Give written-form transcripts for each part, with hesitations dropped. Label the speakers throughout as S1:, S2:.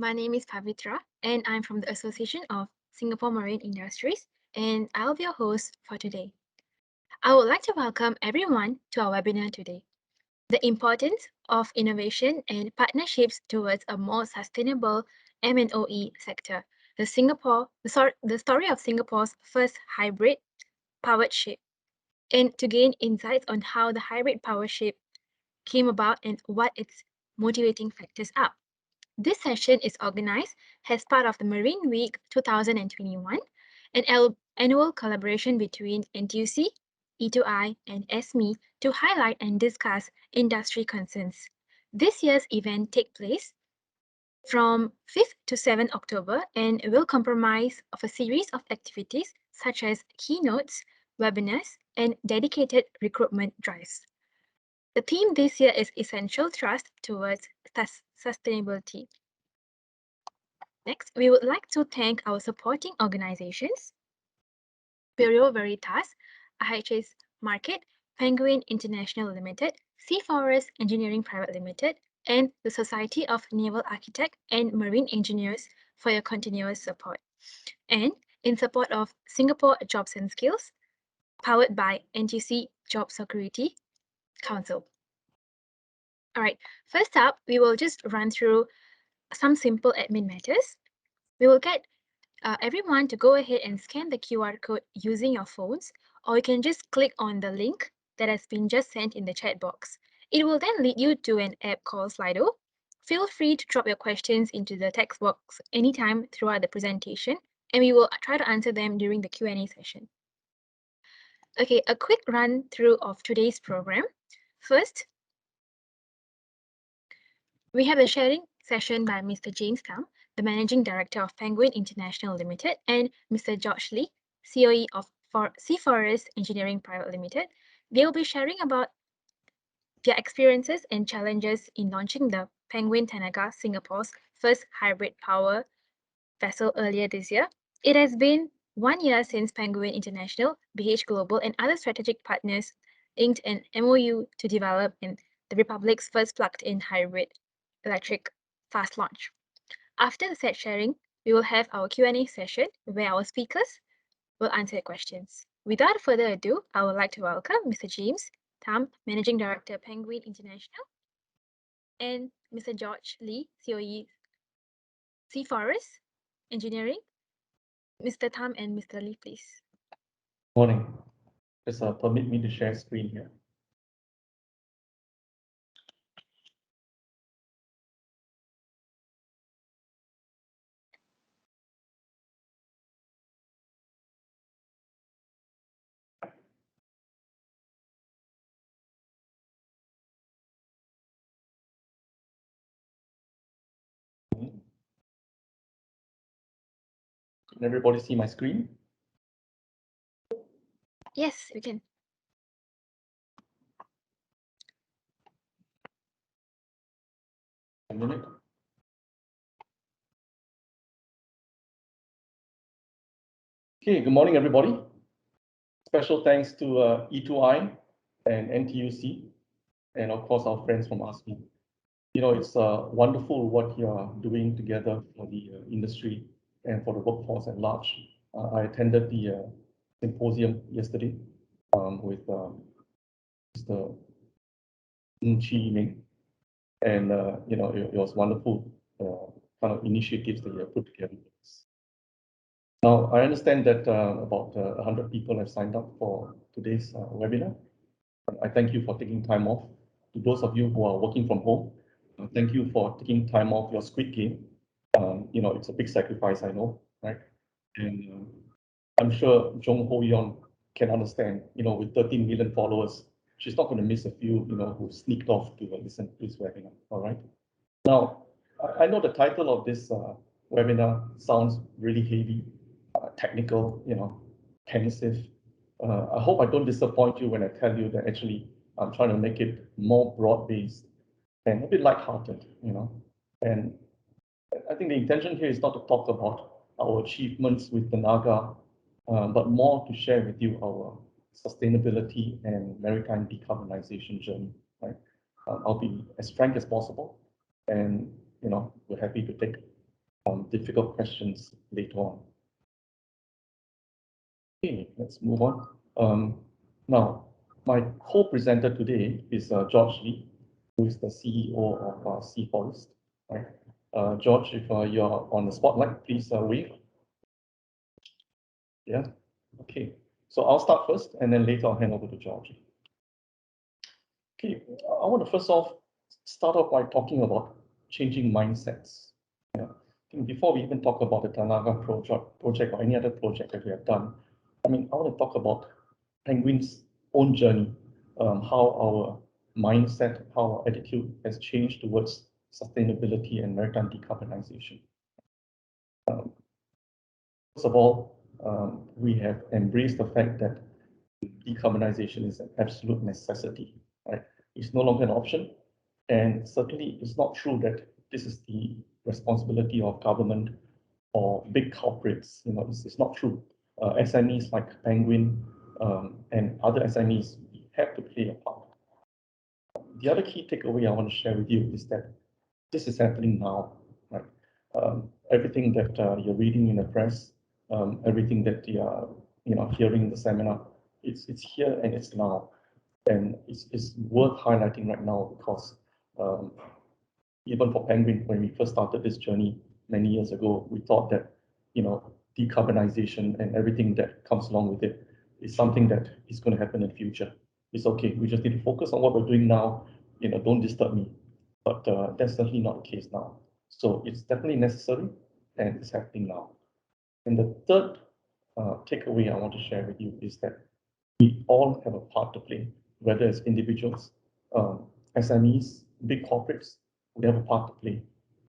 S1: My name is Pavitra, and I'm from the Association of Singapore Marine Industries, and I'll be your host for today. I would like to welcome everyone to our webinar today. The importance of innovation and partnerships towards a more sustainable M&OE sector. The story of Singapore's first hybrid powered ship, and to gain insights on how the hybrid power ship came about and what its motivating factors are. This session is organized as part of the Marine Week 2021, an annual collaboration between NTUC, E2I, and SME to highlight and discuss industry concerns. This year's event takes place from 5th to 7th October and will comprise of a series of activities such as keynotes, webinars, and dedicated recruitment drives. The theme this year is Essential Trust Towards Sustainability. Next, we would like to thank our supporting organizations, Bureau Veritas, IHS Market, Penguin International Limited, Sea Forrest Engineering Private Limited, and the Society of Naval Architects and Marine Engineers for your continuous support. And in support of Singapore Jobs and Skills, powered by NTUC Job Security Council. All right, first up, we will just run through some simple admin matters. We will get everyone to go ahead and scan the QR code using your phones, or you can just click on the link that has been just sent in the chat box. It will then lead you to an app called Slido. Feel free to drop your questions into the text box anytime throughout the presentation, and we will try to answer them during the Q&A session. Okay, a quick run through of today's program. First, we have a sharing session by Mr. James Tham, the Managing Director of Penguin International Limited, and Mr. George Lee, COE of Sea Forrest Engineering Private Limited. They will be sharing about their experiences and challenges in launching the Penguin Tanaga, Singapore's first hybrid power vessel earlier this year. It has been 1 year since Penguin International, BH Global, and other strategic partners inked an MOU to develop the Republic's first plugged-in hybrid electric fast launch. After the set sharing, we will have our Q&A session where our speakers will answer questions. Without further ado, I would like to welcome Mr. James Tham, Managing Director, Penguin International, and Mr. George Lee, COE, Sea Forest Engineering. Mr. Tham and Mr. Lee, please.
S2: Morning. Just permit me to share screen here. Can everybody see my screen?
S1: Yes, we can.
S2: A minute. Okay, good morning, everybody. Special thanks to E2I and NTUC, and of course our friends from ASME. You know, it's wonderful what you are doing together for the industry and for the workforce at large. I attended the symposium yesterday with Mr. Chi Ming, and you know, it was wonderful kind of initiatives that you have put together. Now, I understand that about 100 people have signed up for today's webinar. I thank you for taking time off. To those of you who are working from home, thank you for taking time off your squid game. You know, it's a big sacrifice, I know, right? And I'm sure Jong Ho Yon can understand, you know, with 13 million followers, she's not going to miss a few, you know, who sneaked off to listen to this webinar, all right? Now, I know the title of this webinar sounds really heavy, technical, you know, pensive. I hope I don't disappoint you when I tell you that actually I'm trying to make it more broad-based and a bit light-hearted, you know. And I think the intention here is not to talk about our achievements with Tanaga, but more to share with you our sustainability and maritime decarbonization journey, right? I'll be as frank as possible, and you know, we're happy to take difficult questions later on. Okay, let's move on. Now, my co-presenter today is George Lee, who is the CEO of Forrest. Right? George, if you're on the spotlight, please wave. Yeah, okay. So I'll start first, and then later I'll hand over to George. Okay, I want to first off start off by talking about changing mindsets. Yeah. I think before we even talk about the Tanaga project or any other project that we have done, I mean, I want to talk about Penguin's own journey, how our mindset, how our attitude has changed towards sustainability and maritime decarbonization. First of all, we have embraced the fact that decarbonization is an absolute necessity, right? It's no longer an option. And certainly it's not true that this is the responsibility of government or big corporates. You know, it's not true. SMEs like Penguin and other SMEs have to play a part. The other key takeaway I want to share with you is that this is happening now, right? Everything that you're reading in the press, everything that you're hearing in the seminar, it's here and it's now. And it's worth highlighting right now because even for Penguin, when we first started this journey many years ago, we thought that, decarbonization and everything that comes along with it is something that is going to happen in the future. It's okay. We just need to focus on what we're doing now. Don't disturb me. But that's certainly not the case now. So it's definitely necessary and it's happening now. And the third takeaway I want to share with you is that we all have a part to play, whether it's individuals, SMEs, big corporates, we have a part to play,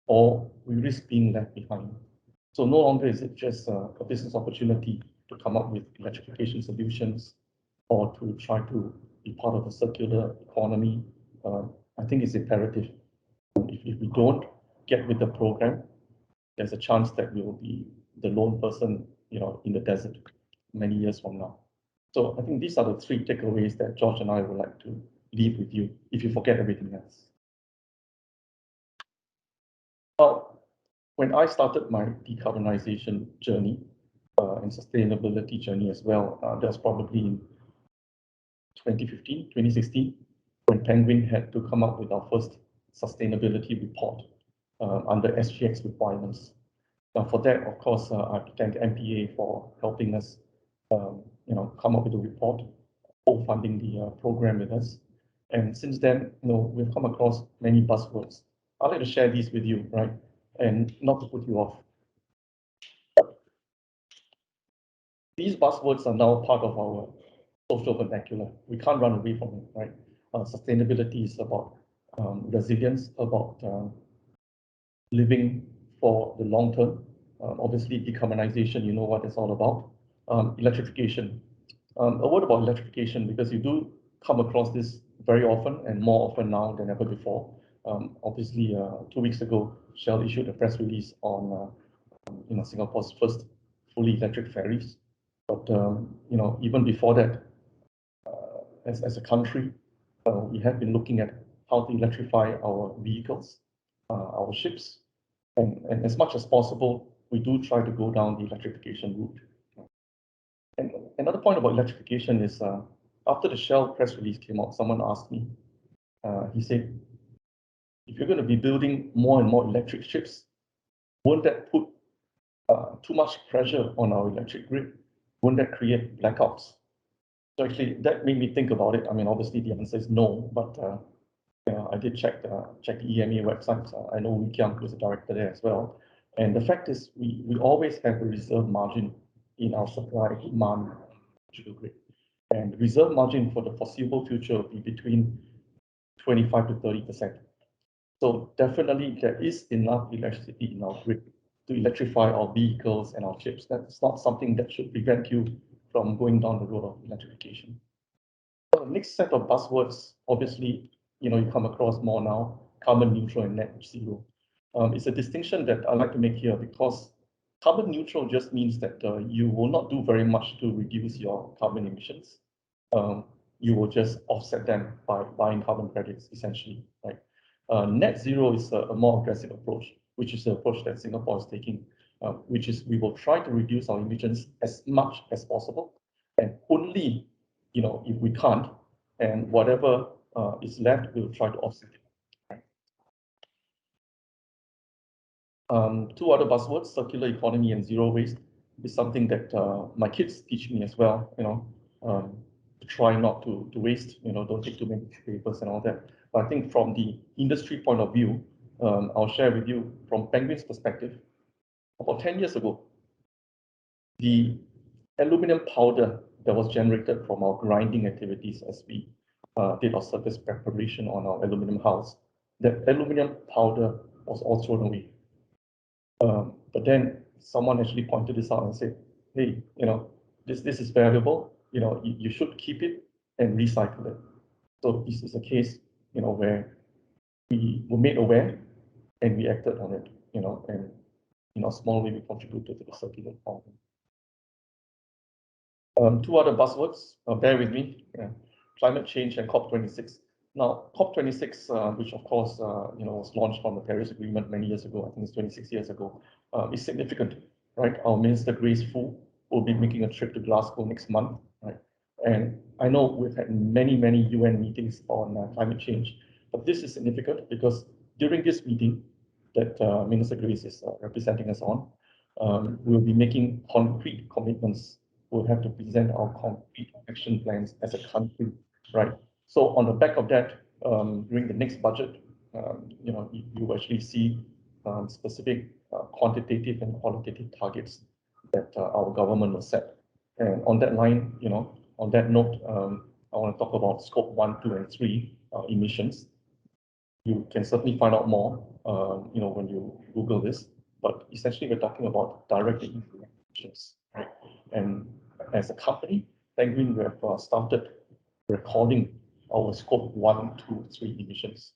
S2: or we risk being left behind. So no longer is it just a business opportunity to come up with electrification solutions or to try to be part of a circular economy. I think it's imperative. If we don't get with the program, there's a chance that we will be the lone person, in the desert many years from now. So I think these are the three takeaways that George and I would like to leave with you if you forget everything else. Well, when I started my decarbonization journey and sustainability journey as well, that was probably in 2015, 2016, when Penguin had to come up with our first sustainability report under SGX requirements. Now, for that, of course, I have to thank MPA for helping us, come up with a report, co-funding the program with us. And since then, we've come across many buzzwords. I'd like to share these with you, right? And not to put you off. These buzzwords are now part of our social vernacular. We can't run away from it, right? Sustainability is about resilience, about living for the long term. Obviously, decarbonization, you know what it's all about. Electrification. A word about electrification, because you do come across this very often and more often now than ever before. Obviously, 2 weeks ago, Shell issued a press release on Singapore's first fully electric ferries. But even before that, as a country, we have been looking at how to electrify our vehicles, our ships, and as much as possible, we do try to go down the electrification route. And another point about electrification is after the Shell press release came out, someone asked me, he said, if you're going to be building more and more electric ships, won't that put too much pressure on our electric grid? Won't that create blackouts? So actually, that made me think about it. I mean, obviously, the answer is no, but I did check the EMA website. I know Wee Kiang, who's the director there as well. And the fact is, we always have a reserve margin in our supply demand grid. And reserve margin for the foreseeable future will be between 25 to 30%. So definitely there is enough electricity in our grid to electrify our vehicles and our ships. That's not something that should prevent you from going down the road of electrification. So the next set of buzzwords, obviously, you come across more now, carbon neutral and net zero. It's a distinction that I like to make here because carbon neutral just means that you will not do very much to reduce your carbon emissions. You will just offset them by buying carbon credits, essentially, right? Net zero is a more aggressive approach. which is the approach that Singapore is taking, which is we will try to reduce our emissions as much as possible, and only, if we can't, and whatever is left, we'll try to offset it. Two other buzzwords, circular economy and zero waste, is something that my kids teach me as well, to try not to waste, don't take too many papers and all that. But I think from the industry point of view, I'll share with you from Penguin's perspective. About 10 years ago, the aluminum powder that was generated from our grinding activities as we did our surface preparation on our aluminum house, that aluminum powder was all thrown away. But then someone actually pointed this out and said, hey, this is valuable, you should keep it and recycle it. So this is a case, where we were made aware and we acted on it, and in a small way we contributed to the circular economy. Two other buzzwords, bear with me, climate change and COP26. Now, COP26, which of course, was launched from the Paris Agreement many years ago, I think it's 26 years ago, is significant, right? Our Minister Grace Fu will be making a trip to Glasgow next month, right? And I know we've had many, many UN meetings on climate change, but this is significant because during this meeting that Minister Grace is representing us on, we'll be making concrete commitments. We'll have to present our concrete action plans as a country, right? So on the back of that, during the next budget, you actually see specific quantitative and qualitative targets that our government will set. And on that line, on that note, I want to talk about scope 1, 2, and 3 emissions. You can certainly find out more, when you Google this. But essentially, we're talking about direct emissions, right? And as a company, Penguin, we have started recording our scope 1, 2, 3 emissions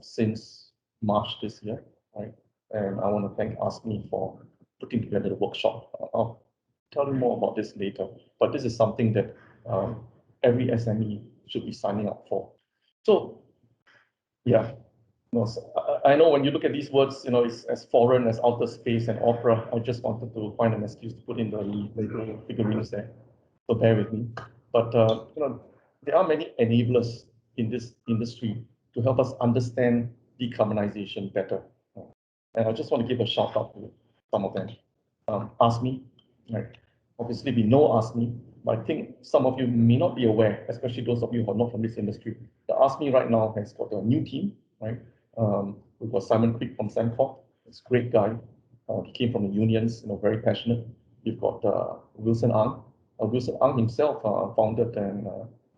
S2: since March this year, right? And I want to thank ASME for putting together the workshop. I'll tell you more about this later, but this is something that every SME should be signing up for. So, yeah, I know when you look at these words, it's as foreign as outer space and opera. I just wanted to find an excuse to put in the little figurines there. So bear with me. But there are many enablers in this industry to help us understand decarbonization better. And I just want to give a shout out to some of them. ASME, right? Obviously, we know ASME, but I think some of you may not be aware, especially those of you who are not from this industry. The ASME right now has got a new team, right? We've got Simon Creek from Sembcorp. He's a great guy. He came from the unions, very passionate. You've got Wilson Ang. Wilson Ang himself founded an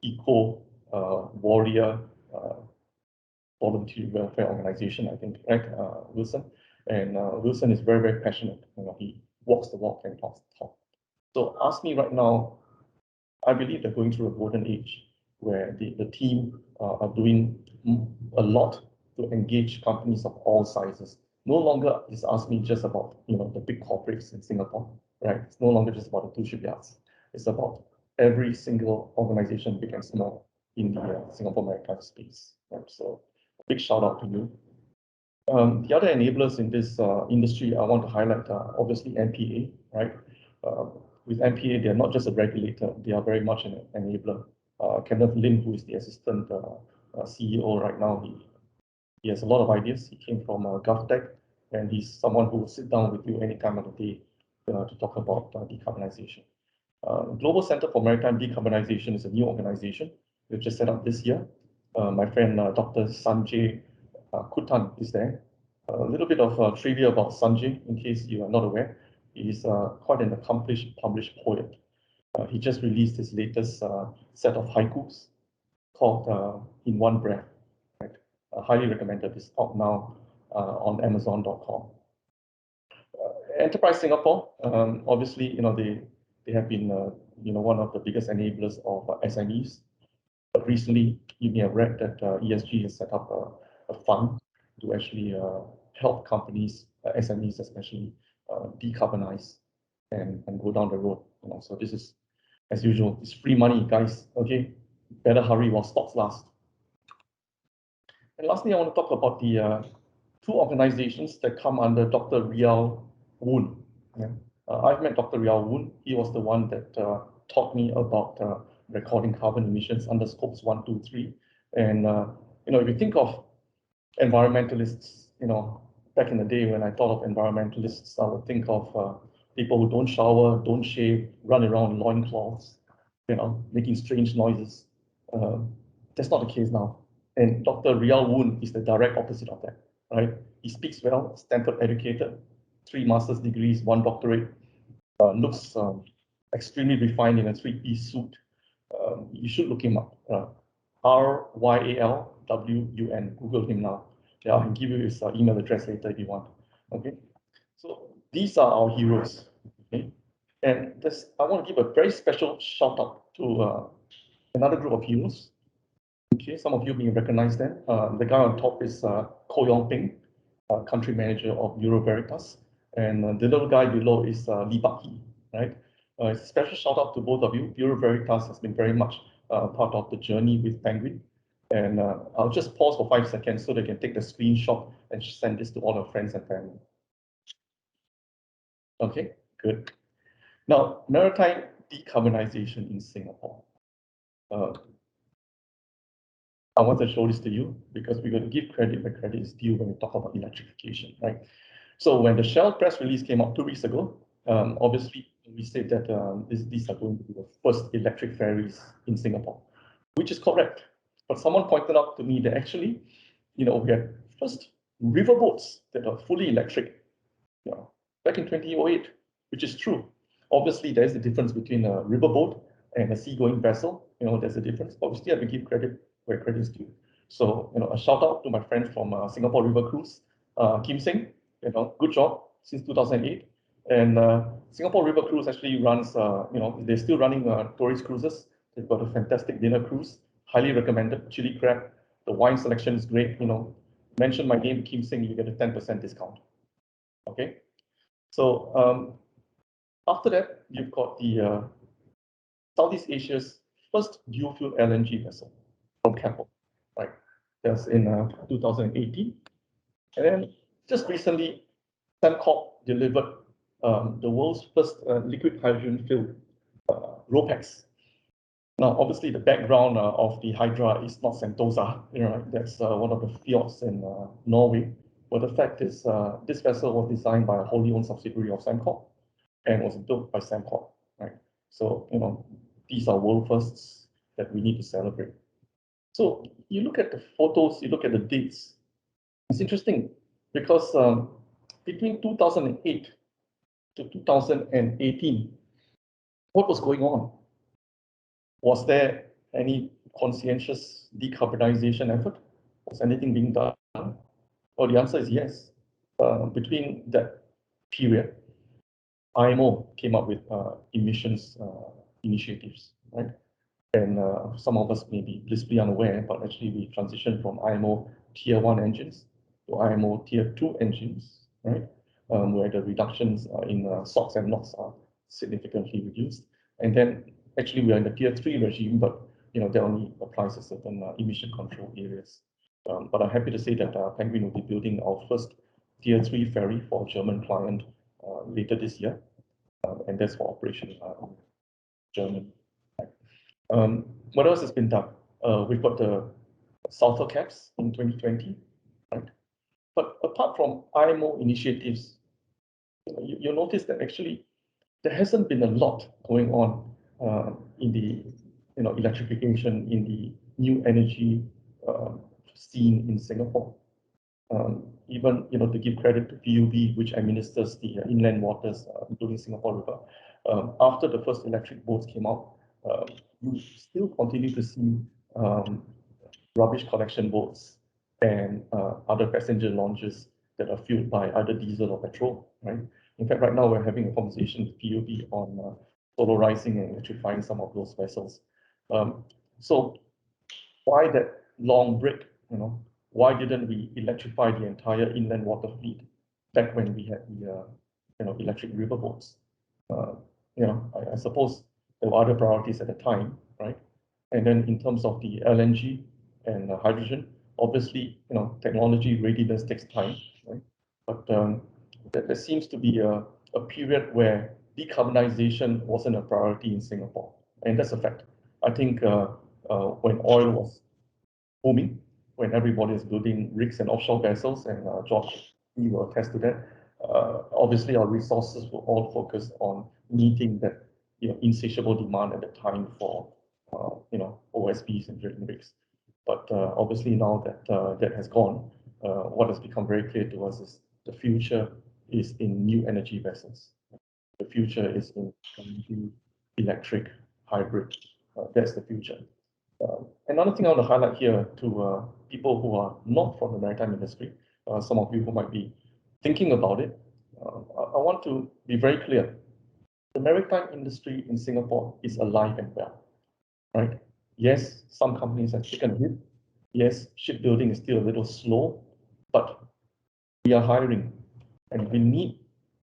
S2: eco warrior volunteer welfare organization, I think, right, Wilson? And Wilson is very, very passionate. He walks the walk and talks the talk. So ASME right now, I believe they're going through a golden age where the team are doing a lot to engage companies of all sizes. No longer is ASME just about the big corporates in Singapore, right? It's no longer just about the two shipyards. It's about every single organization, big and small, in the Singapore maritime space. Right? So a big shout out to you. The other enablers in this industry I want to highlight are obviously MPA, right? With MPA, they're not just a regulator, they are very much an enabler. Kenneth Lim, who is the assistant CEO right now, he has a lot of ideas. He came from GovTech, and he's someone who will sit down with you any time of the day to talk about decarbonization. Global Center for Maritime Decarbonization is a new organization we've just set up this year. My friend Dr. Sanjay Kutan is there. A little bit of trivia about Sanjay, in case you are not aware. He's quite an accomplished published poet. He just released his latest set of haikus called In One Breath. Right? Highly recommended. It's out now on Amazon.com. Enterprise Singapore, obviously, they have been, one of the biggest enablers of SMEs. But recently, you may have read that ESG has set up a fund to actually help companies, SMEs especially, decarbonize and go down the road. So this is, as usual, it's free money, guys. Okay, better hurry while stocks last. And lastly, I want to talk about the two organizations that come under Dr. Rial Woon. Yeah. I've met Dr. Rial Woon. He was the one that taught me about recording carbon emissions under scopes 1, 2, 3. And if you think of environmentalists, back in the day when I thought of environmentalists, I would think of people who don't shower, don't shave, run around in loincloths, making strange noises. That's not the case now. And Dr. Rial Woon is the direct opposite of that, right? He speaks well, Stanford educated, 3 master's degrees, 1 doctorate, looks extremely refined in a 3-piece suit. You should look him up. Ryalwun. Google him now. Yeah, I can give you his email address later if you want. Okay. So these are our heroes. Okay. And I want to give a very special shout out to another group of heroes. Okay, some of you may recognize them. The guy on top is Ko Yong Ping, country manager of Bureau Veritas, and the little guy below is Lee Bak Hee, right? Special shout out to both of you. Bureau Veritas has been very much part of the journey with Penguin. And I'll just pause for 5 seconds so they can take the screenshot and send this to all our friends and family. Okay, good. Now, maritime decarbonization in Singapore. I want to show this to you because we're going to give credit where credit is due when we talk about electrification, right? So when the Shell press release came out 2 weeks ago, obviously we said that these are going to be the first electric ferries in Singapore, which is correct. But someone pointed out to me that actually, we had first riverboats that are fully electric, back in 2008, which is true. Obviously, there's a difference between a riverboat and a seagoing vessel. There's a difference, but we still have to give credit where credit is due. So, a shout out to my friend from Singapore River Cruise, Kim Sing. Good job since 2008. And Singapore River Cruise actually runs, they're still running tourist cruises. They've got a fantastic dinner cruise, highly recommended. Chili crab, the wine selection is great. Mention my name, Kim Sing, you get a 10% discount. Okay. So after that, you've got the Southeast Asia's first dual-fuel LNG vessel from Keppel, right? That's in 2018. And then just recently, Sembcorp delivered the world's first liquid hydrogen-filled RoPax. Now, obviously, the background of the Hydra is not Sentosa, that's one of the fjords in Norway. But the fact is, this vessel was designed by a wholly owned subsidiary of Sembcorp and was built by Sembcorp, right? So, these are world firsts that we need to celebrate. So you look at the photos, you look at the dates. It's interesting because between 2008 to 2018, what was going on? Was there any conscientious decarbonization effort? Was anything being done? Well, the answer is yes. Between that period, IMO came up with emissions initiatives, right? And some of us may be blissfully unaware, but actually we transitioned from IMO Tier 1 engines to IMO Tier 2 engines, right? Where the reductions in SOx and NOx are significantly reduced. And then actually we are in the Tier 3 regime, but that only applies to certain emission control areas. But I'm happy to say that Penguin will be building our first Tier 3 ferry for a German client later this year. And that's for operation Germany. What else has been done? We've got the sulfur caps in 2020, right? But apart from IMO initiatives, you'll notice that actually there hasn't been a lot going on in the electrification, in the new energy scene in Singapore. Even to give credit to PUB, which administers the inland waters, including Singapore River. After the first electric boats came out, you still continue to see rubbish collection boats and other passenger launches that are fueled by either diesel or petrol, right? In fact, right now we're having a conversation with PUB on solarizing and electrifying some of those vessels. So why that long break? Why didn't we electrify the entire inland water fleet back when we had the electric riverboats? I suppose there were other priorities at the time, right? And then in terms of the LNG and hydrogen, obviously, technology readiness takes time. But there seems to be a period where decarbonization wasn't a priority in Singapore, and that's a fact. I think when oil was booming, when everybody is building rigs and offshore vessels, and George, you will attest to that. Obviously, our resources were all focused on meeting that insatiable demand at the time for OSVs and drilling rigs. But obviously now that that has gone, what has become very clear to us is the future is in new energy vessels. The future is in electric, hybrid. That's the future. Another thing I want to highlight here to people who are not from the maritime industry, some of you who might be thinking about it, I want to be very clear. The maritime industry in Singapore is alive and well, right? Yes, some companies have taken a hit. Yes, shipbuilding is still a little slow, but we are hiring and we need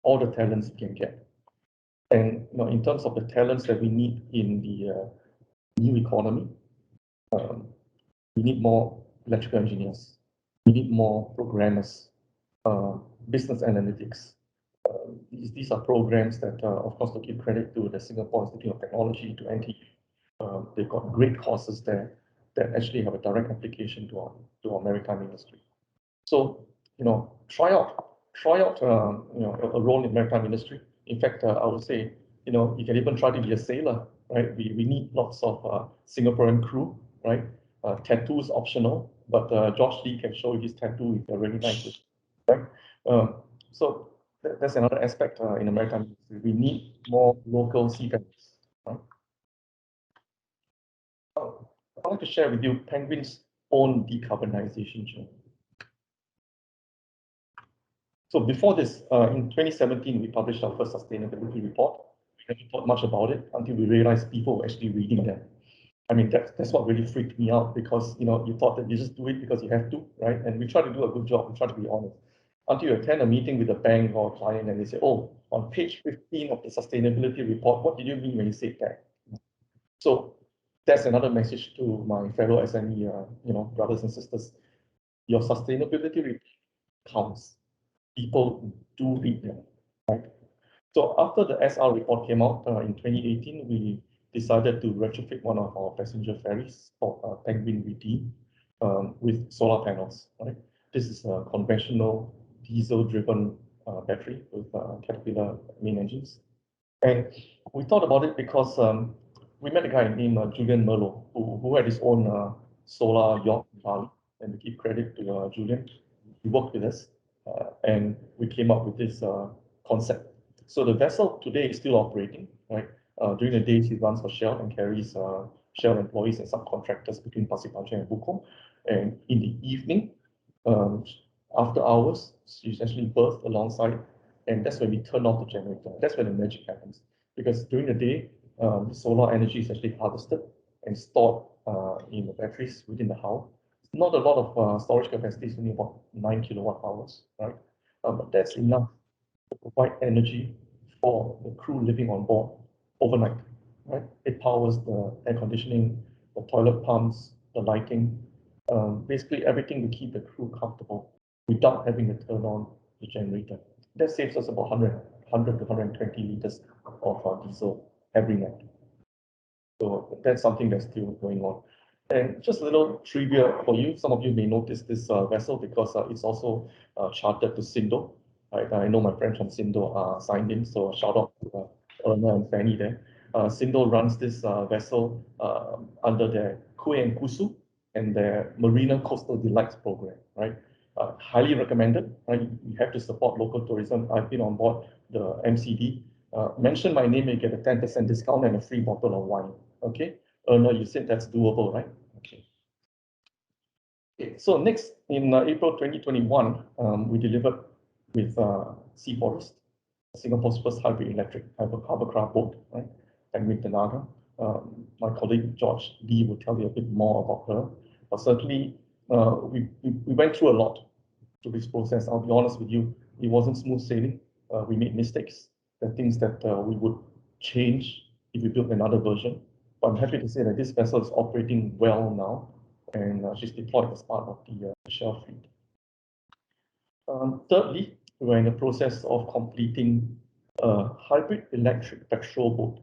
S2: all the talents we can get. And in terms of the talents that we need in the new economy, we need more electrical engineers. We need more programmers, business analytics. These are programs that, of course, to give credit to the Singapore Institute of Technology, to NTU. They've got great courses there that actually have a direct application to our maritime industry. So, try out a role in maritime industry. In fact, I would say, you can even try to be a sailor, right? We need lots of Singaporean crew, right? Tattoos optional, but George Lee can show you his tattoo if they're really nice, right? So that's another aspect in the maritime industry. We need more local seafarers, right? I'd like to share with you Penguin's own decarbonization journey. So before this, in 2017, we published our first sustainability report. We never thought much about it until we realized people were actually reading them. I mean, that's what really freaked me out, because you thought that you just do it because you have to, right? And we try to do a good job. We try to be honest. Until you attend a meeting with a bank or a client and they say, "Oh, on page 15 of the sustainability report, what did you mean when you said that?" So that's another message to my fellow SME, brothers and sisters. Your sustainability report counts. People do read them, right? So after the SR report came out in 2018, we decided to retrofit one of our passenger ferries called Penguin Redeem with solar panels, right? This is a conventional diesel-driven battery with Caterpillar main engines. And we thought about it because we met a guy named Julian Merlo, who had his own solar yacht in Bali. And to give credit to Julian, he worked with us and we came up with this concept. So the vessel today is still operating, right? During the days, he runs for Shell and carries Shell employees and subcontractors between Pasir Panjang and Bukom. And in the evening, after hours, she's actually berthed alongside, and that's when we turn off the generator. That's when the magic happens. Because during the day, the solar energy is actually harvested and stored in the batteries within the hull. Not a lot of storage capacity, is only about 9 kilowatt hours, right? But that's enough to provide energy for the crew living on board overnight, right? It powers the air conditioning, the toilet pumps, the lighting, basically everything to keep the crew comfortable without having to turn on the generator. That saves us about 100 to 120 liters of diesel every night. So that's something that's still going on. And just a little trivia for you. Some of you may notice this vessel because it's also chartered to Sindo. Right? I know my friends from Sindo are signed in, so shout out to Erna and Fanny there. Sindo runs this vessel under their Kue and Kusu and their Marina Coastal Delights program, right? Highly recommended, right? You have to support local tourism. I've been on board the MCD. Mention my name and get a 10% discount and a free bottle of wine, okay? No, you said that's doable, right? Okay. Okay, so next, in April 2021, we delivered with Forrest, Singapore's first hybrid electric hovercraft boat, right? And with Tanaga. My colleague George Lee will tell you a bit more about her. But certainly, we went through a lot through this process. I'll be honest with you, it wasn't smooth sailing. We made mistakes. There are things that we would change if we built another version. But I'm happy to say that this vessel is operating well now, and she's deployed as part of the Shell fleet. Thirdly, we're in the process of completing a hybrid electric petrol boat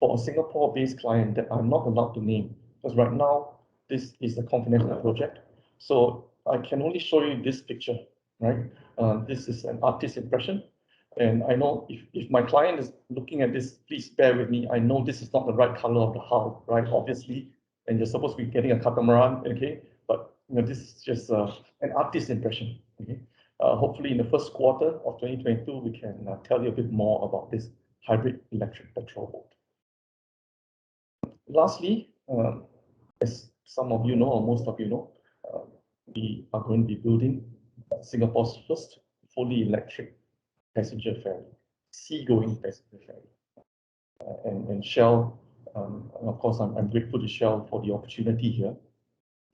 S2: for a Singapore-based client that I'm not allowed to name, because right now this is a confidential project. So I can only show you this picture, right? This is an artist's impression. And I know if my client is looking at this, please bear with me. I know this is not the right color of the hull, right? Obviously, and you're supposed to be getting a catamaran, okay? But this is just an artist's impression, okay? Hopefully in the first quarter of 2022, we can tell you a bit more about this hybrid electric petrol boat. Lastly, as some of you know, or most of you know, we are going to be building Singapore's first fully electric passenger ferry, seagoing passenger ferry. And Shell, and of course, I'm grateful to Shell for the opportunity here.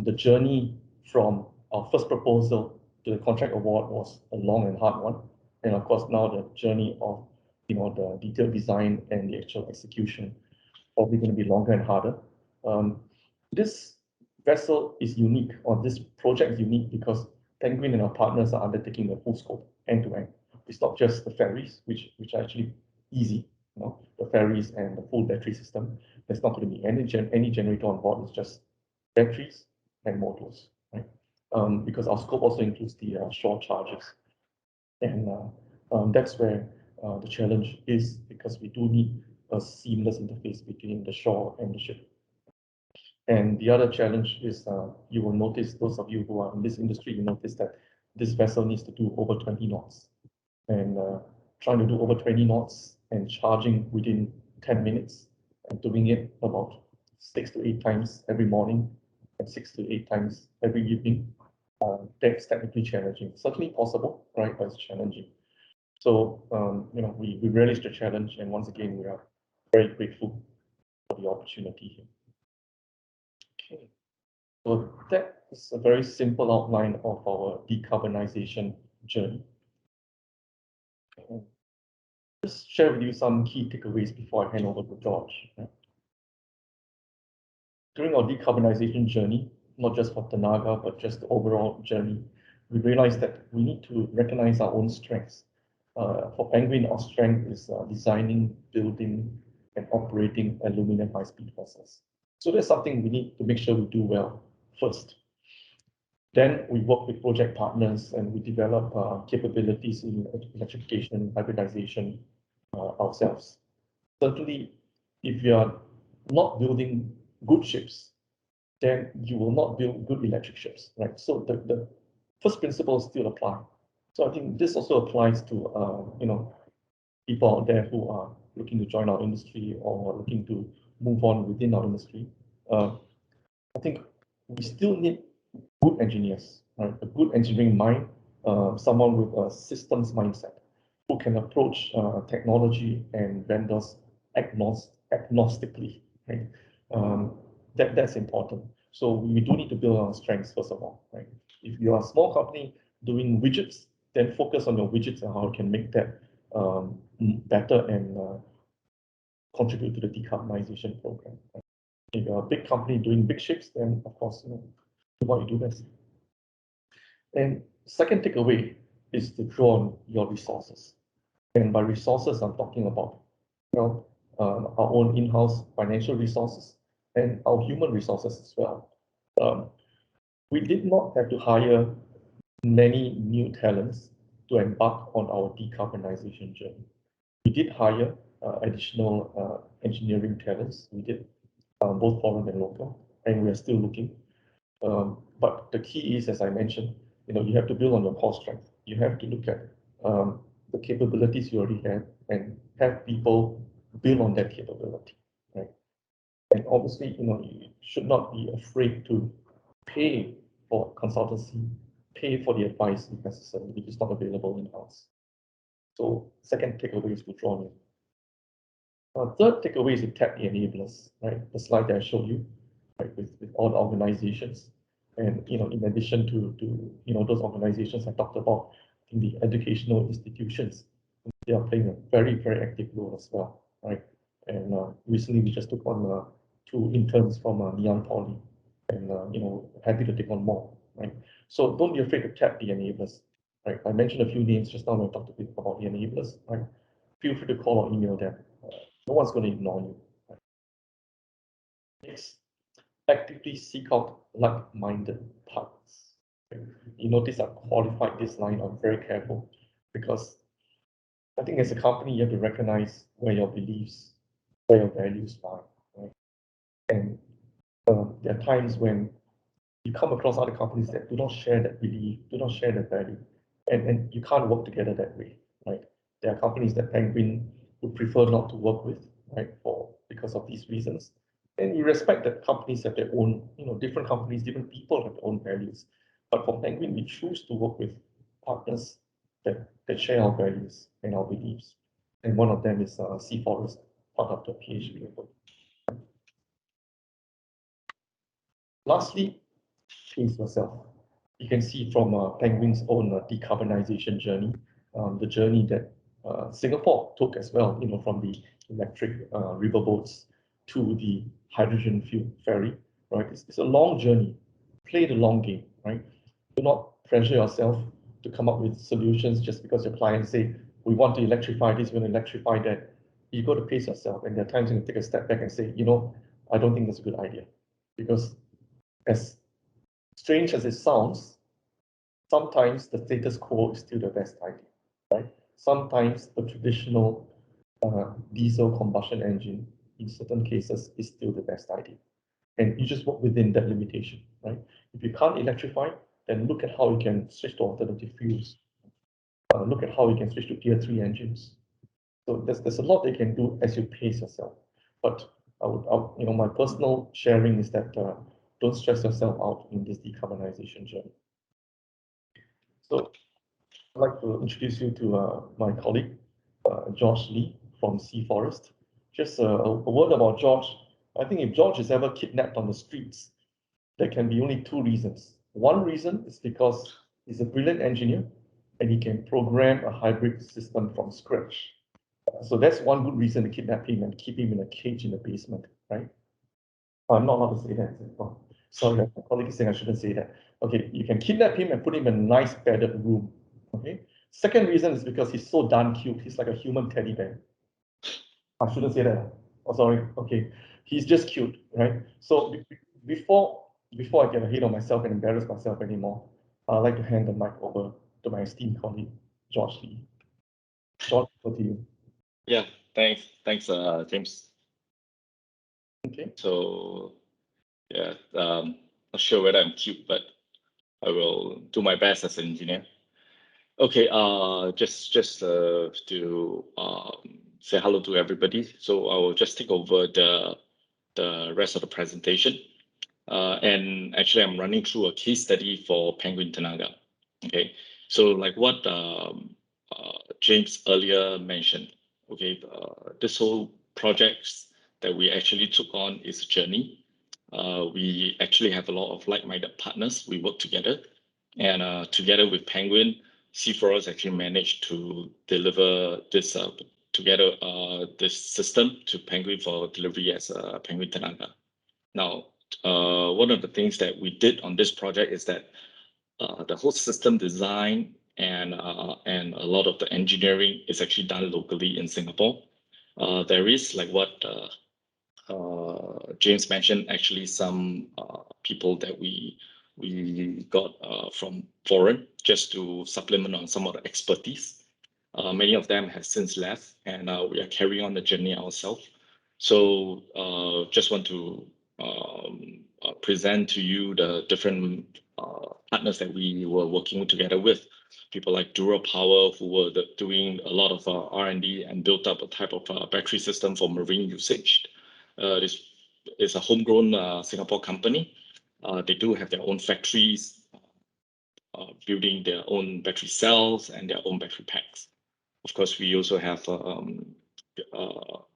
S2: The journey from our first proposal to the contract award was a long and hard one. And of course, now the journey of the detailed design and the actual execution probably going to be longer and harder. This vessel is unique, or this project is unique because Penguin and our partners are undertaking the full scope end to end. It's not just the ferries, which are actually easy, the ferries and the full battery system. There's not going to be any generator on board. It's just batteries and motors, right? Because our scope also includes the shore charges, and that's where the challenge is, because we do need a seamless interface between the shore and the ship. And the other challenge is you will notice, those of you who are in this industry, you notice that this vessel needs to do over 20 knots. And trying to do over 20 knots and charging within 10 minutes and doing it about 6 to 8 times every morning and 6 to 8 times every evening, that's technically challenging. Certainly possible, right? But it's challenging. So, we relish the challenge, and once again, we are very grateful for the opportunity here. Okay, so that is a very simple outline of our decarbonization journey. Just share with you some key takeaways before I hand over to George. During our decarbonization journey, not just for Tanaga, but just the overall journey, we realized that we need to recognize our own strengths. For Penguin, our strength is designing, building, and operating aluminum high-speed vessels. So that's something we need to make sure we do well first. Then we work with project partners and we develop capabilities in electrification, hybridization ourselves. Certainly, if you are not building good ships, then you will not build good electric ships, right? So the first principles still apply. So I think this also applies to people out there who are looking to join our industry or looking to move on within our industry. I think we still need good engineers, right? A good engineering mind, someone with a systems mindset who can approach technology and vendors agnostically, right? That's important. So we do need to build our strengths first of all, right? If you are a small company doing widgets, then focus on your widgets and how you can make that better and contribute to the decarbonization program. Right? If you're a big company doing big ships, then of course, do what you do best. And second takeaway is to draw on your resources. And by resources, I'm talking about our own in-house financial resources and our human resources as well. We did not have to hire many new talents to embark on our decarbonization journey. We did hire additional engineering talents. We did both foreign and local, and we are still looking. But the key is, as I mentioned, you have to build on your core strength. You have to look at the capabilities you already have and have people build on that capability, right? And obviously, you should not be afraid to pay for consultancy, pay for the advice if necessary, if it's not available in-house. So second takeaway is to draw in. Third takeaway is to tap the enablers, right? The slide that I showed you, right, with all the organizations. And in addition to those organizations I talked about, in the educational institutions, they are playing a very, very active role as well, right? And recently we just took on 2 interns from Young Poly, and happy to take on more, right? So don't be afraid to tap the enablers, right? I mentioned a few names just now when I talked a bit about the enablers, right? Feel free to call or email them. No one's going to ignore you. Right? Next, actively seek out like-minded partners. Okay? You notice I've qualified this line. I'm very careful because I think as a company, you have to recognize where your beliefs, where your values lie, right? And there are times when you come across other companies that do not share that belief, do not share that value, and you can't work together that way, right? There are companies that Penguin would prefer not to work with, right, because of these reasons. And we respect that companies have their own, different companies, different people have their own values. But for Penguin, we choose to work with partners that share our values and our beliefs. And one of them is Forrest, part of the PhD report. Lastly, pace yourself. You can see from Penguin's own decarbonization journey, the journey that Singapore took as well, from the electric riverboats to the hydrogen fuel ferry, right? It's a long journey. Play the long game, right? Do not pressure yourself to come up with solutions just because your clients say, we want to electrify this, we want to electrify that. You got to pace yourself. And there are times you can take a step back and say, I don't think that's a good idea. Because as strange as it sounds, sometimes the status quo is still the best idea, right? Sometimes the traditional diesel combustion engine, in certain cases, is still the best idea. And you just work within that limitation, right? If you can't electrify, then look at how you can switch to alternative fuels. Look at how you can switch to tier 3 engines. So there's a lot they can do as you pace yourself. But my personal sharing is that don't stress yourself out in this decarbonization journey. So I'd like to introduce you to my colleague, George Lee from Forrest. Just a word about George. I think if George is ever kidnapped on the streets, there can be only two reasons. One reason is because he's a brilliant engineer and he can program a hybrid system from scratch. So that's one good reason to kidnap him and keep him in a cage in the basement, right? I'm not allowed to say that. Oh, sorry, my colleague is saying I shouldn't say that. Okay, you can kidnap him and put him in a nice padded room. Okay. Second reason is because he's so darn cute. He's like a human teddy bear. I shouldn't say that. Oh, sorry. Okay. He's just cute, right? So before I get ahead of myself and embarrass myself anymore, I'd like to hand the mic over to my esteemed colleague, George Lee. George, over to you.
S3: Yeah, thanks, James.
S2: Okay.
S3: So, yeah, not sure whether I'm cute, but I will do my best as an engineer. Okay, just to say hello to everybody. So I will just take over the rest of the presentation. And actually, I'm running through a case study for Penguin Tanaga. Okay, so like what James earlier mentioned, okay, this whole projects that we actually took on is a journey. We actually have a lot of like-minded partners. We work together, and together with Penguin, Forrest actually managed to deliver this together this system to Penguin for delivery as Penguin Tanaga. Now, one of the things that we did on this project is that the whole system design and a lot of the engineering is actually done locally in Singapore. There is like what James mentioned, actually some people that we got from foreign just to supplement on some of the expertise. Many of them have since left, and we are carrying on the journey ourselves. So just want to present to you the different partners that we were working together with. People like Dura Power, who were doing a lot of R&D and built up a type of battery system for marine usage. This is a homegrown Singapore company. They do have their own factories, building their own battery cells and their own battery packs. Of course, we also have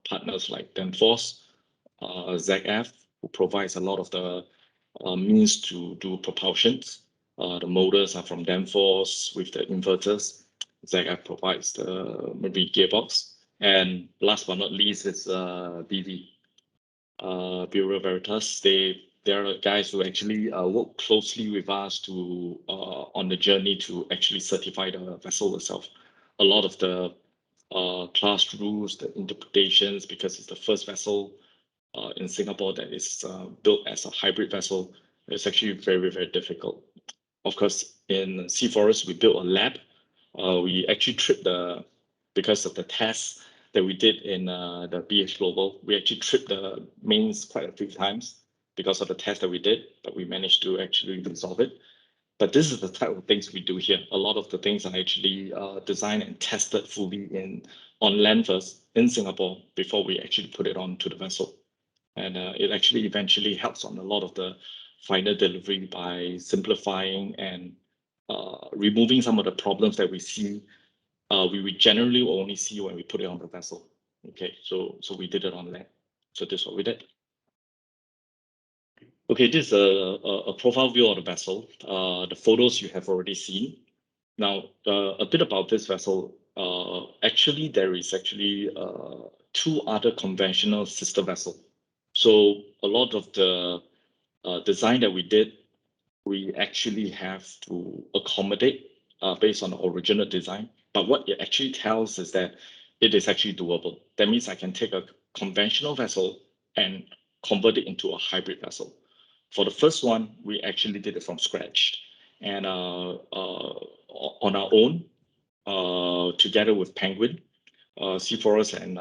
S3: partners like Danfoss, ZF, who provides a lot of the means to do propulsions. The motors are from Danfoss with the inverters. ZF provides the marine gearbox. And last but not least is BV, Bureau Veritas. They there are guys who actually work closely with us to on the journey to actually certify the vessel itself. A lot of the class rules, the interpretations, because it's the first vessel in Singapore that is built as a hybrid vessel, it's actually very, very difficult. Of course, in Forrest, we built a lab. We actually tripped because of the tests that we did in the BH Global, we actually tripped the mains quite a few times because of the test that we did, but we managed to actually resolve it. But this is the type of things we do here. A lot of the things are actually designed and tested fully on land first in Singapore before we actually put it onto the vessel. And it actually eventually helps on a lot of the final delivery by simplifying and removing some of the problems that we see. We generally only see when we put it on the vessel. Okay, so we did it on land. So this is what we did. Okay, this is a profile view of the vessel. The photos you have already seen. Now, a bit about this vessel. Actually, there is actually two other conventional sister vessels. So a lot of the design that we did, we actually have to accommodate based on the original design. But what it actually tells is that it is actually doable. That means I can take a conventional vessel and convert it into a hybrid vessel. For the first one, we actually did it from scratch. And on our own, together with Penguin, Forrest and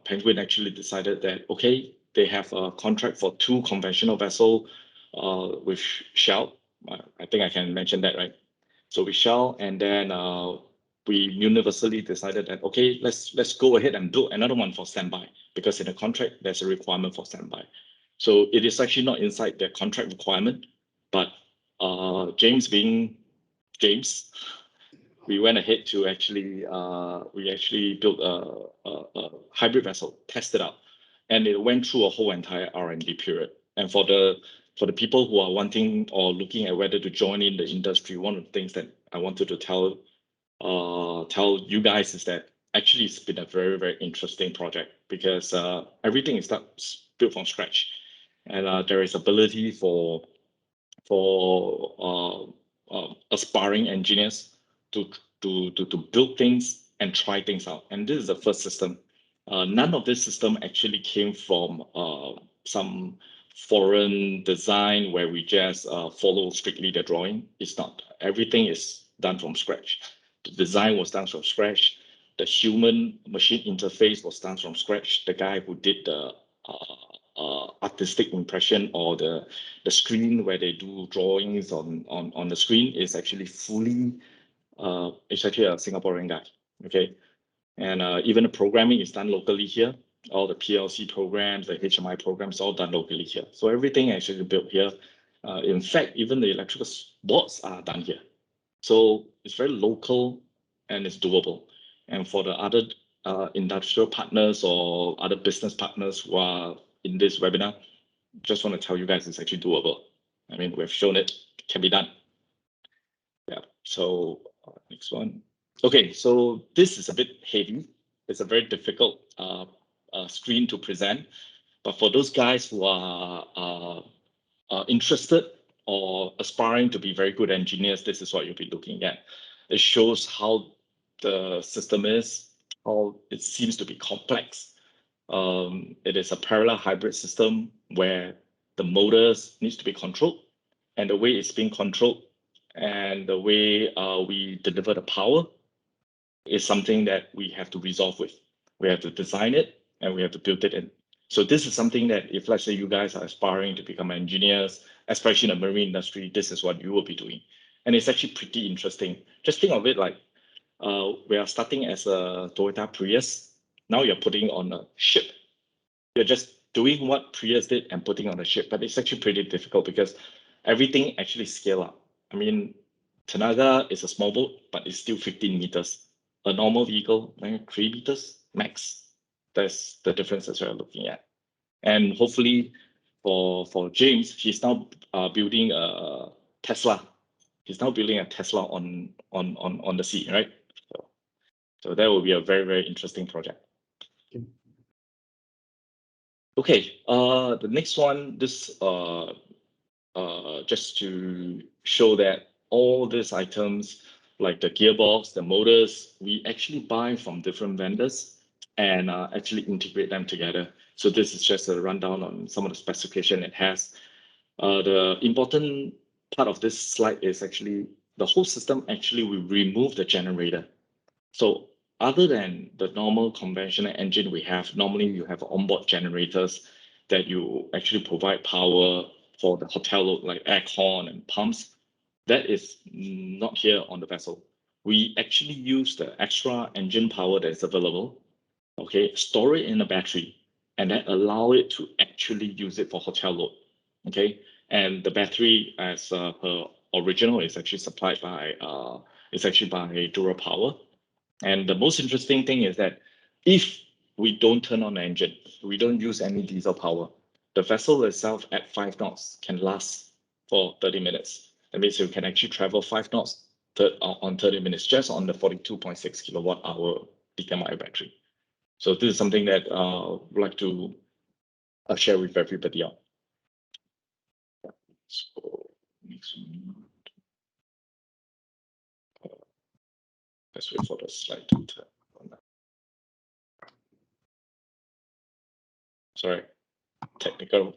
S3: Penguin actually decided that, okay, they have a contract for two conventional vessels with Shell. I think I can mention that, right? So with Shell, and then we universally decided that, okay, let's go ahead and build another one for standby, because in the contract, there's a requirement for standby. So it is actually not inside the contract requirement, but James being James, we went ahead to actually we actually built a hybrid vessel, tested out, and it went through a whole entire R&D period. And for the people who are wanting or looking at whether to join in the industry, one of the things that I wanted to tell you guys is that actually it's been a very, very interesting project, because everything is built from scratch, and there is ability for aspiring engineers to build things and try things out. And this is the first system. None of this system actually came from some foreign design where we just follow strictly the drawing. It's not. Everything is done from scratch. The design was done from scratch. The human machine interface was done from scratch. The guy who did the artistic impression, or the screen where they do drawings on the screen, is actually fully it's actually a Singaporean guy. Okay, and even the programming is done locally here. All the PLC programs, the HMI programs, all done locally here. So everything actually built here. In fact, even the electrical boards are done here. So it's very local and it's doable. And for the other industrial partners or other business partners who are in this webinar, just want to tell you guys it's actually doable. I mean, we've shown it can be done. Yeah, so next one. Okay, so this is a bit heavy. It's a very difficult screen to present. But for those guys who are interested or aspiring to be very good engineers, this is what you'll be looking at. It shows how the system is, how it seems to be complex. It is a parallel hybrid system where the motors needs to be controlled, and the way it's being controlled and the way we deliver the power is something that we have to resolve with. We have to design it and we have to build it in. So this is something that if, let's say, you guys are aspiring to become engineers, especially in the marine industry, this is what you will be doing. And it's actually pretty interesting. Just think of it like we are starting as a Toyota Prius. Now you're putting on a ship. You're just doing what Prius did and putting on a ship, but it's actually pretty difficult because everything actually scale up. I mean, Tanaga is a small boat, but it's still 15 meters. A normal vehicle, maybe 3 meters max. That's the difference that we're looking at. And hopefully for James, he's now building a Tesla. He's now building a Tesla on the sea, right? So that will be a very, very interesting project. Okay, the next one, this just to show that all these items, like the gearbox, the motors, we actually buy from different vendors and actually integrate them together. So this is just a rundown on some of the specification it has. The important part of this slide is actually the whole system. Actually, we remove the generator. So other than the normal conventional engine we have, normally you have onboard generators that you actually provide power for the hotel load, like aircon and pumps. That is not here on the vessel. We actually use the extra engine power that is available, okay, store it in a battery, and then allow it to actually use it for hotel load, okay? And the battery, as per original, is actually supplied by Dura Power. And the most interesting thing is that if we don't turn on the engine, we don't use any diesel power, the vessel itself at 5 knots can last for 30 minutes. That means you can actually travel 5 knots on 30 minutes just on the 42.6 kilowatt hour lithium-ion battery. So this is something that I'd like to share with everybody on. So next one. Let's wait for the slide to turn on. Sorry, technical.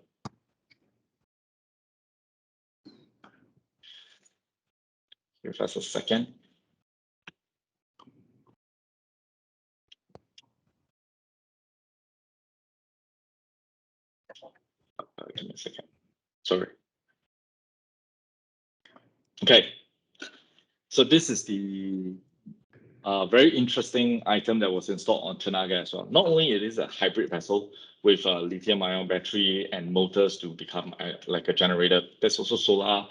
S3: Give us a second. Give me a second. Sorry. Okay. So this is the very interesting item that was installed on Tanaga as well. Not only it is a hybrid vessel with a lithium-ion battery and motors to become like a generator, there's also solar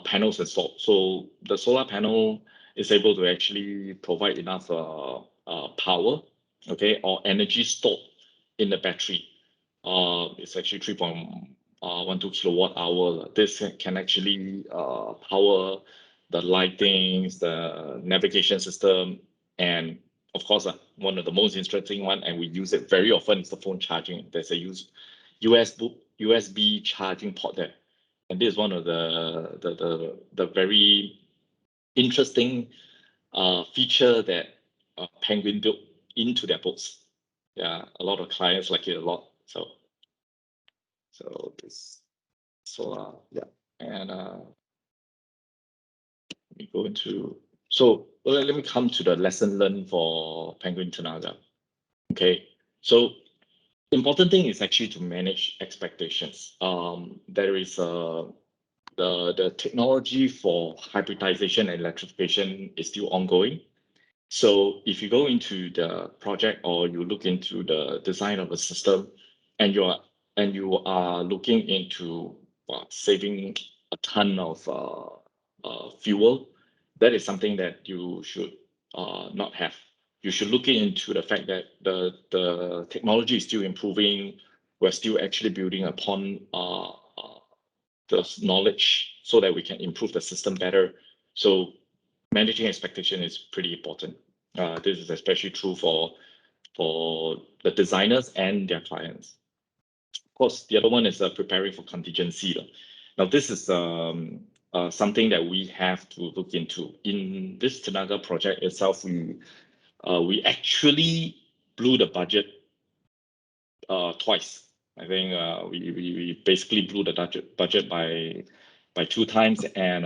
S3: panels installed. So the solar panel is able to actually provide enough power, okay, or energy stored in the battery. It's actually 3.12 kilowatt hour. This can actually power the lightings, the navigation system, and of course, one of the most interesting one, and we use it very often, is the phone charging. There's a USB charging port there, and this is one of the very interesting feature that Penguin built into their boats. Yeah, a lot of clients like it a lot. So this solar, yeah, and let me go into. So let me come to the lesson learned for Penguin Tanaga. Okay, so important thing is actually to manage expectations. There is the technology for hybridization and electrification is still ongoing. So if you go into the project or you look into the design of a system, and you are looking into saving a ton of fuel, that is something that you should not have. You should look into the fact that the technology is still improving. We're still actually building upon the knowledge so that we can improve the system better. So managing expectation is pretty important. This is especially true for the designers and their clients. Of course, the other one is preparing for contingency. Now, this is something that we have to look into. In this Tanaga project itself, we actually blew the budget twice. I think we basically blew the budget by 2 times, and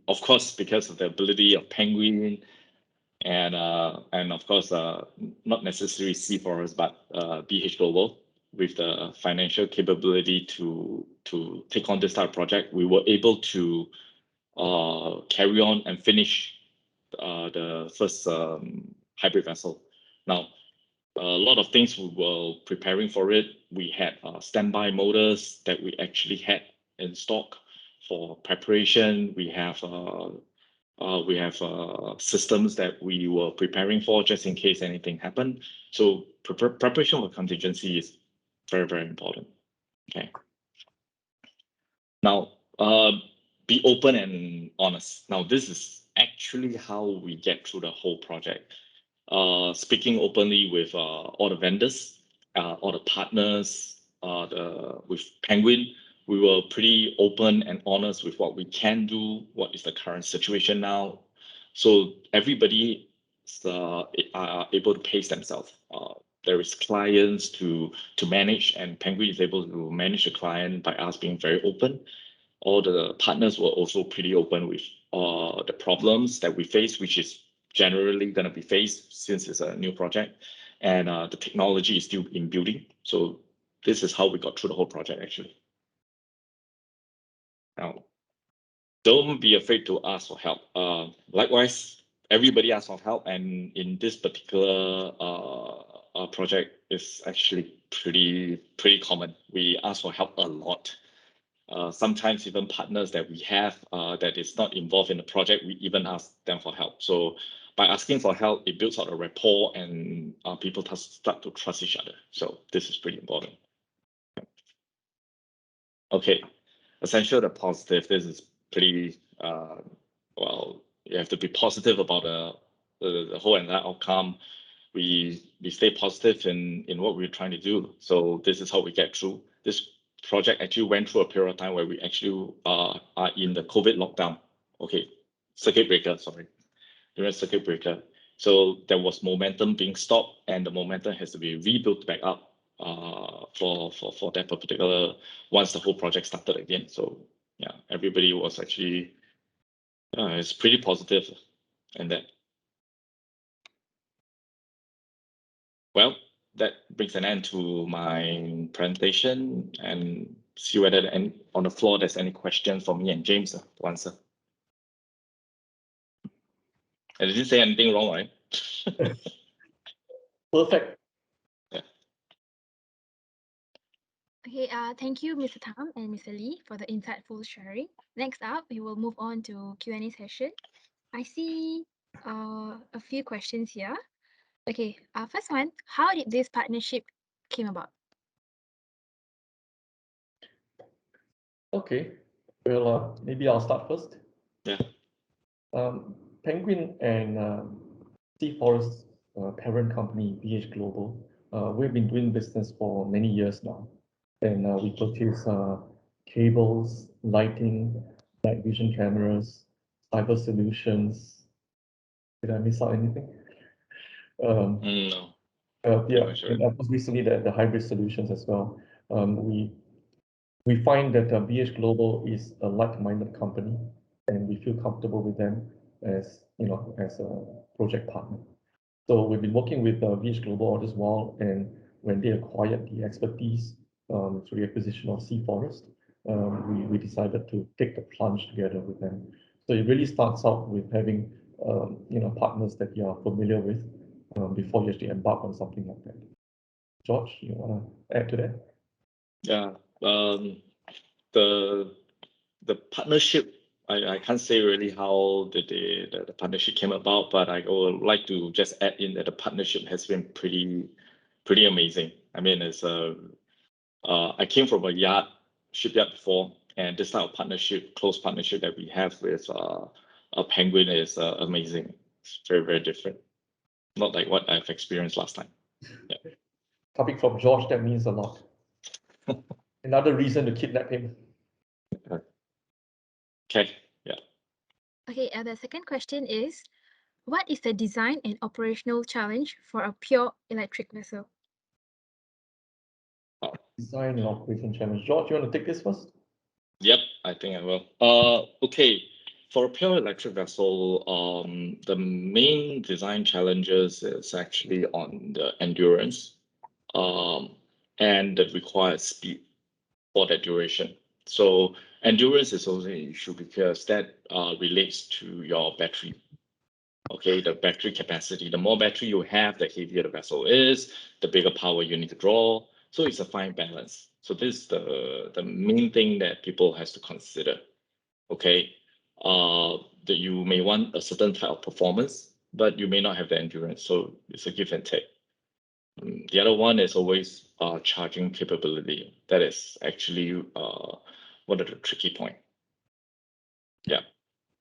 S3: of course, because of the ability of Penguin and of course not necessarily Forrest, but BH Global, with the financial capability to take on this type of project, we were able to carry on and finish the first hybrid vessel. Now, a lot of things we were preparing for it. We had standby motors that we actually had in stock for preparation. We have systems that we were preparing for just in case anything happened. So preparation for contingency is very, very important. Okay. Now, be open and honest. Now, this is actually how we get through the whole project. Speaking openly with all the vendors, all the partners, with Penguin, we were pretty open and honest with what we can do, what is the current situation now. So everybody are able to pace themselves. There is clients to manage, and Penguin is able to manage the client by us being very open. All the partners were also pretty open with the problems that we face, which is generally going to be faced since it's a new project, and the technology is still in building. So this is how we got through the whole project, actually. Now, don't be afraid to ask for help. Likewise, everybody asks for help, and in this particular project, it's actually pretty common. We ask for help a lot. Sometimes even partners that we have that is not involved in the project, we even ask them for help. So by asking for help, it builds out a rapport, and people start to trust each other. So this is pretty important. Okay, essential the positive. This is pretty well. You have to be positive about the whole entire outcome. We stay positive in what we're trying to do. So this is how we get through. This project actually went through a period of time where we actually are in the COVID lockdown. Okay, circuit breaker, sorry. During circuit breaker. So there was momentum being stopped, and the momentum has to be rebuilt back up for that particular, once the whole project started again. So yeah, everybody was actually, it's pretty positive in that. Well, that brings an end to my presentation, and see whether on the floor there's any questions for me and James to answer. I didn't say anything wrong, right?
S2: Perfect.
S3: Yeah.
S1: Okay, thank you, Mr. Tham and Mr. Lee, for the insightful sharing. Next up, we will move on to Q&A session. I see a few questions here. Okay, first one, how did this partnership came about?
S2: Okay. Well, maybe I'll start first.
S3: Yeah.
S2: Penguin and Forrest parent company, BH Global, we've been doing business for many years now. And we purchase cables, lighting, night vision cameras, cyber solutions. Did I miss out anything?
S3: No.
S2: Yeah,
S3: Sure.
S2: and of course recently the hybrid solutions as well. We find that BH Global is a like-minded company, and we feel comfortable with them as as a project partner. So we've been working with BH Global all this while, and when they acquired the expertise through the acquisition of Forrest, we decided to take the plunge together with them. So it really starts out with having partners that you are familiar with before you actually embark on something like that. George, you want to add to that?
S3: Yeah. The partnership, I can't say really how the partnership came about, but I would like to just add in that the partnership has been pretty amazing. I mean, it's I came from a shipyard before, and this type of partnership, close partnership that we have with a Penguin is amazing. It's very different, not like what I've experienced last time. Yeah.
S2: Coming from George, that means a lot. Another reason to kidnap him.
S3: Okay. Yeah.
S1: Okay, the second question is, what is the design and operational challenge for a pure electric vessel?
S2: Design and operation challenge. George, you want to take this first?
S3: Yep, I think I will. Okay. For a pure electric vessel, the main design challenges is actually on the endurance, and the required speed for that duration. So endurance is also an issue because that relates to your battery. Okay, the battery capacity. The more battery you have, the heavier the vessel is, the bigger power you need to draw. So it's a fine balance. So this is the main thing that people has to consider. Okay, that you may want a certain type of performance, but you may not have the endurance. So it's a give and take. The other one is always charging capability. That is actually one of the tricky point. Yeah.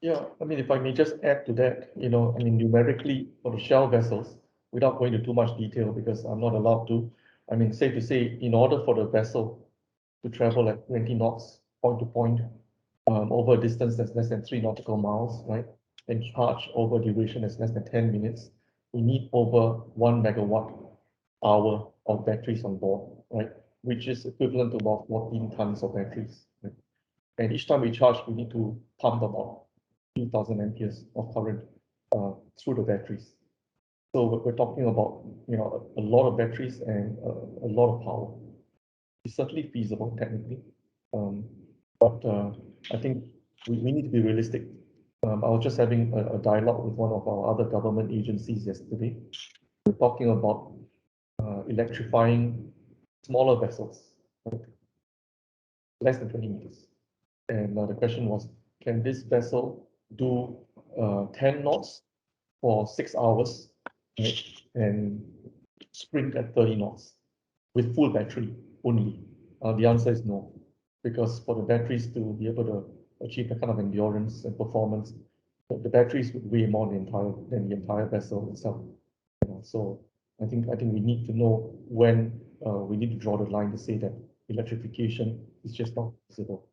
S2: Yeah, I mean, if I may just add to that, I mean, numerically for the shell vessels, without going into too much detail because I'm not allowed to, I mean, safe to say, in order for the vessel to travel at 20 knots, point to point, over a distance that's less than 3 nautical miles, right? And charge over duration that's less than 10 minutes, we need over 1 megawatt hour of batteries on board, right? Which is equivalent to about 14 tons of batteries. Right? And each time we charge, we need to pump about 2,000 amperes of current through the batteries. So we're talking about, a lot of batteries and a lot of power. It's certainly feasible technically, but I think we need to be realistic. I was just having a dialogue with one of our other government agencies yesterday. We're talking about electrifying smaller vessels, right? Less than 20 meters. And the question was, can this vessel do 10 knots for 6 hours, right? And sprint at 30 knots with full battery only? The answer is no, because for the batteries to be able to achieve that kind of endurance and performance, the batteries would weigh more than the entire vessel itself. So I think we need to know when we need to draw the line to say that electrification is just not possible.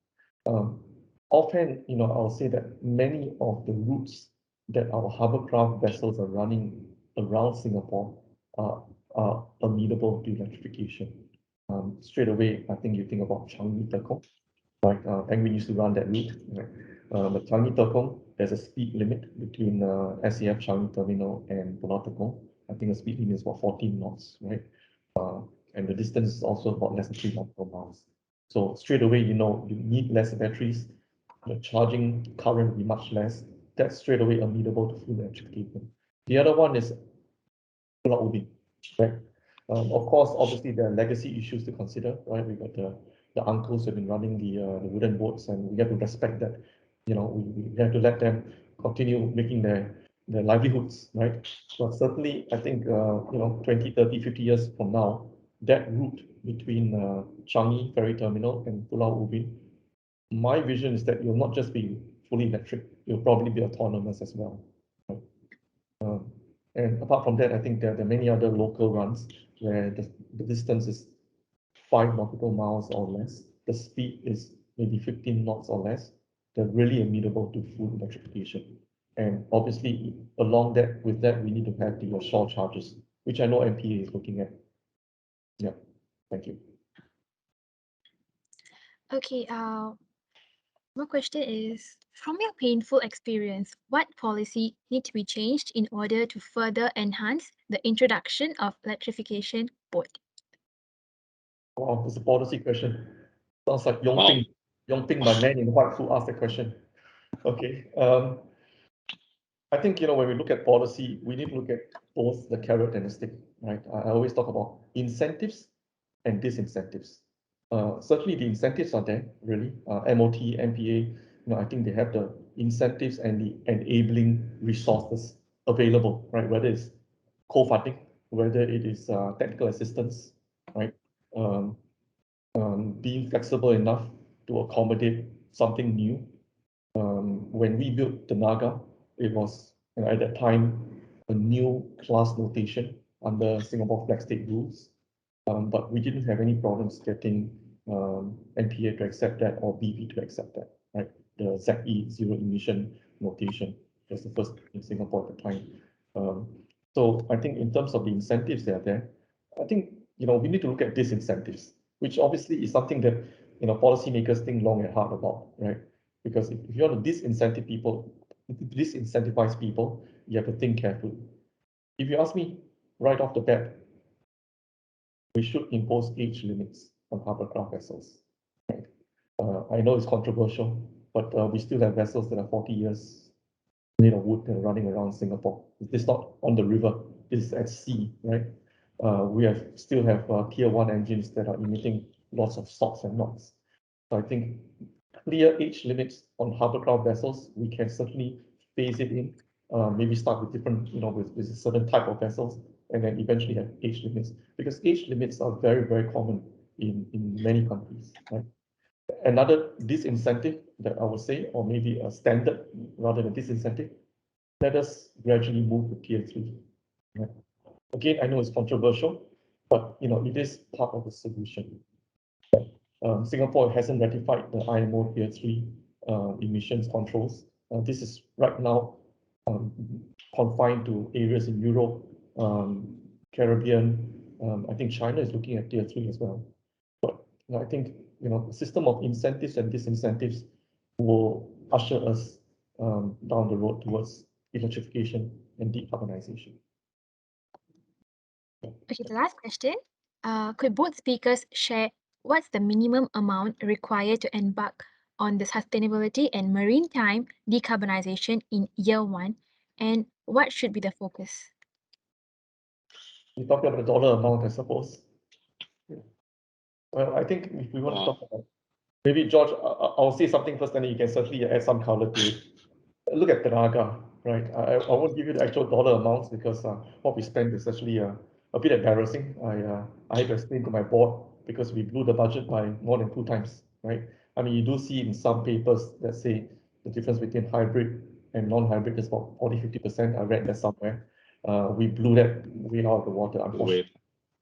S2: Offhand, I'll say that many of the routes that our hovercraft vessels are running around Singapore are amenable to electrification. Straight away, I think you think about Changi Tekong, right? Penguin used to run that route, right? But Changi Tekong, there's a speed limit between SAF Changi Terminal and Pulau Tekong. I think the speed limit is about 14 knots, right? And the distance is also about less than 3 nautical miles. So straight away, you need less batteries. The charging current will be much less. That's straight away amenable to full electrification. The other one is Pulau Ubin, right? Of course, obviously, there are legacy issues to consider, right? We got the uncles who have been running the wooden boats, and we have to respect that. We have to let them continue making their livelihoods, right? But certainly, I think 20, 30, 50 years from now, that route between Changi Ferry Terminal and Pulau Ubin, my vision is that you'll not just be fully electric, you'll probably be autonomous as well. Right? And apart from that, I think there are many other local runs where the distance is 5 nautical miles or less. The speed is maybe 15 knots or less. They're really amenable to full electrification. And obviously, with that, we need to have the shore charges, which I know MPA is looking at. Yeah, thank you.
S1: Okay, my question is, from your painful experience, what policy need to be changed in order to further enhance the introduction of electrification boat?
S2: Wow, it's a policy question. Sounds like Yong
S3: Wow.
S2: Ping, my man in white, who asked the question. Okay. I think, when we look at policy, we need to look at both the carrot and the stick, right? I always talk about incentives and disincentives. Certainly the incentives are there, really. MOT, MPA, I think they have the incentives and the enabling resources available, right? Whether it's co-funding, whether it is technical assistance, right? Being flexible enough to accommodate something new. When we built Tanaga, it was at that time a new class notation under Singapore flag state rules, but we didn't have any problems getting NPA to accept that or BP to accept that. Right, the ZE zero emission notation was the first in Singapore at the time. So I think in terms of the incentives that are there, I think we need to look at disincentives, which obviously is something that policymakers think long and hard about, right? Because if you want to disincentivize people, you have to think carefully. If you ask me right off the bat, we should impose age limits on hovercraft vessels. Right? I know it's controversial, but we still have vessels that are 40 years made of wood that are running around Singapore. It's not on the river, it's at sea, right? We still have tier 1 engines that are emitting lots of SOx and NOx. So I think clear age limits on hovercraft vessels, we can certainly phase it in. Maybe start with different, with a certain type of vessels, and then eventually have age limits, because age limits are very, very common in many countries. Right? Another disincentive that I would say, or maybe a standard rather than disincentive, let us gradually move to tier 3. Right? Again, I know it's controversial, but it is part of the solution. Singapore hasn't ratified the IMO Tier 3 emissions controls. This is right now confined to areas in Europe, Caribbean. I think China is looking at Tier 3 as well. But I think a system of incentives and disincentives will usher us down the road towards electrification and decarbonization.
S1: Okay, the last question. Could both speakers share what's the minimum amount required to embark on the sustainability and maritime decarbonization in year one, and what should be the focus?
S2: You're talking about the dollar amount, I suppose. Well, I think if we want to talk about, maybe George, I'll say something first, and then you can certainly add some color to it. Look at Tanaga, right? I won't give you the actual dollar amounts because what we spent is actually a bit embarrassing. I had to explain to my board because we blew the budget by more than 2 times, right? I mean, you do see in some papers that say the difference between hybrid and non-hybrid is about 40-50%. I read that somewhere. We blew that way out of the water, unfortunately.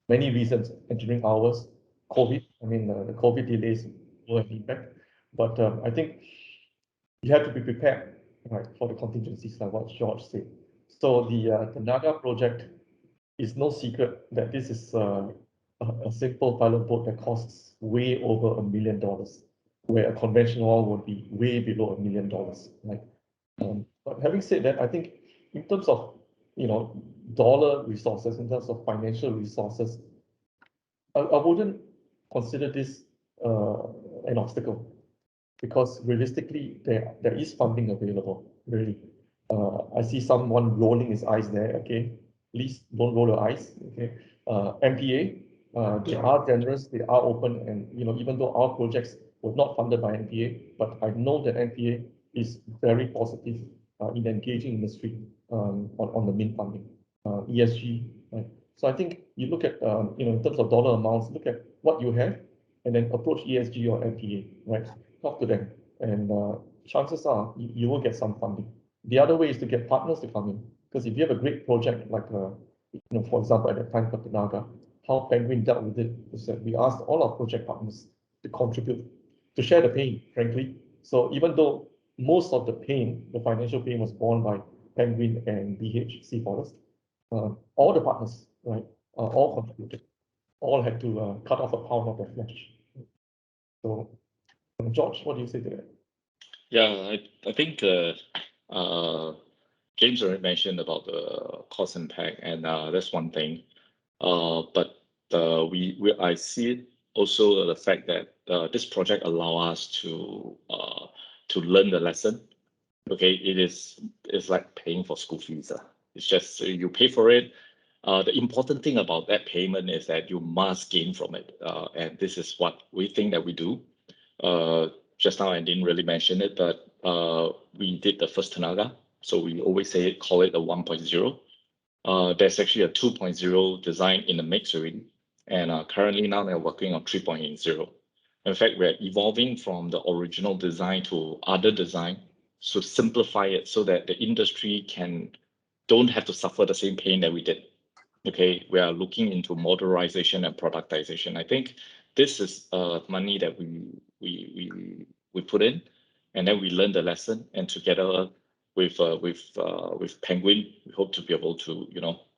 S2: Many reasons, engineering hours, COVID. I mean, the COVID delays were an impact. But I think you have to be prepared, right, for the contingencies, like what George said. So the Tanaga project is no secret that this is a simple pilot boat that costs way over $1 million, where a conventional one would be way below $1 million, right? But having said that, I think in terms of dollar resources, in terms of financial resources, I wouldn't consider this an obstacle because realistically, there is funding available, really. I see someone rolling his eyes there, okay? Please don't roll your eyes, okay? MPA, they are generous, they are open, and even though our projects were not funded by MPA, but I know that MPA is very positive in engaging industry on the main funding, ESG, right? So I think you look at, in terms of dollar amounts, look at what you have, and then approach ESG or MPA, right? Talk to them, and chances are you will get some funding. The other way is to get partners to come in, because if you have a great project like, for example, at the time for Tanaga, how Penguin dealt with it is that we asked all our project partners to contribute, to share the pain, frankly. So even though most of the pain, the financial pain, was borne by Penguin and BH Forrest, all the partners, right, all contributed, all had to cut off a pound of their flesh. So, George, what do you say to that?
S3: Yeah, I think James already mentioned about the cost impact, and that's one thing. But I see it also the fact that this project allow us to learn the lesson. Okay, it's like paying for school fees. It's just you pay for it. The important thing about that payment is that you must gain from it, and this is what we think that we do. Just now I didn't really mention it, but we did the first Tanaga, so we always call it a 1.0. There's actually a 2.0 design in the mix already, and currently now they're working on 3.0. In fact, we're evolving from the original design to other design to simplify it so that the industry don't have to suffer the same pain that we did. Okay, we are looking into modularization and productization. I think this is money that we put in, and then we learn the lesson, and together with Penguin, we hope to be able to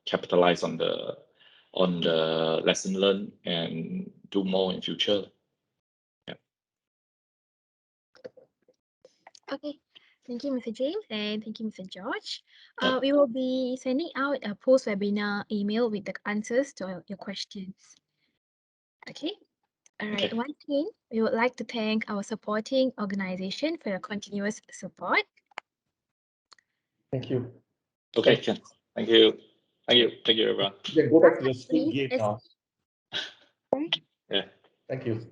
S3: capitalize on the lesson learned and do more in future. Yeah.
S1: Okay. Thank you, Mr. James, and thank you, Mr. George. We will be sending out a post-webinar email with the answers to your questions. Okay. All right.
S3: Okay.
S1: Once again, we would like to thank our supporting organization for your continuous support.
S2: Thank you.
S3: Okay, Ken. Thank you. Thank you. Thank you, everyone.
S2: You can go back to your Squid Game now.
S3: Yeah.
S2: Thank you.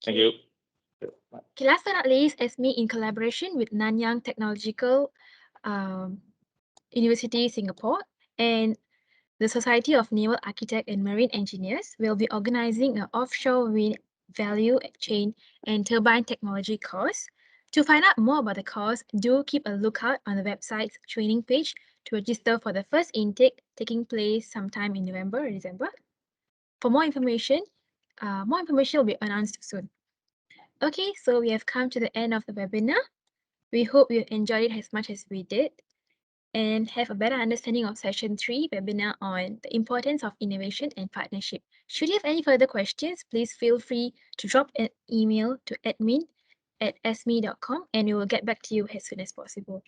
S3: Thank you.
S1: Okay, last but not least, Esme, in collaboration with Nanyang Technological University, Singapore, and the Society of Naval Architects and Marine Engineers, will be organizing an offshore wind value chain and turbine technology course. To find out more about the course, do keep a lookout on the website's training page to register for the first intake taking place sometime in November or December. For more information will be announced soon. Okay, so we have come to the end of the webinar. We hope you enjoyed it as much as we did and have a better understanding of session 3 webinar on the importance of innovation and partnership. Should you have any further questions, please feel free to drop an email to admin@sme.com and we will get back to you as soon as possible.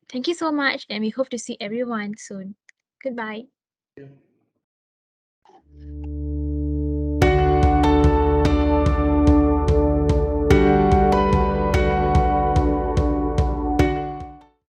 S1: Thank you so much and we hope to see everyone soon. Goodbye.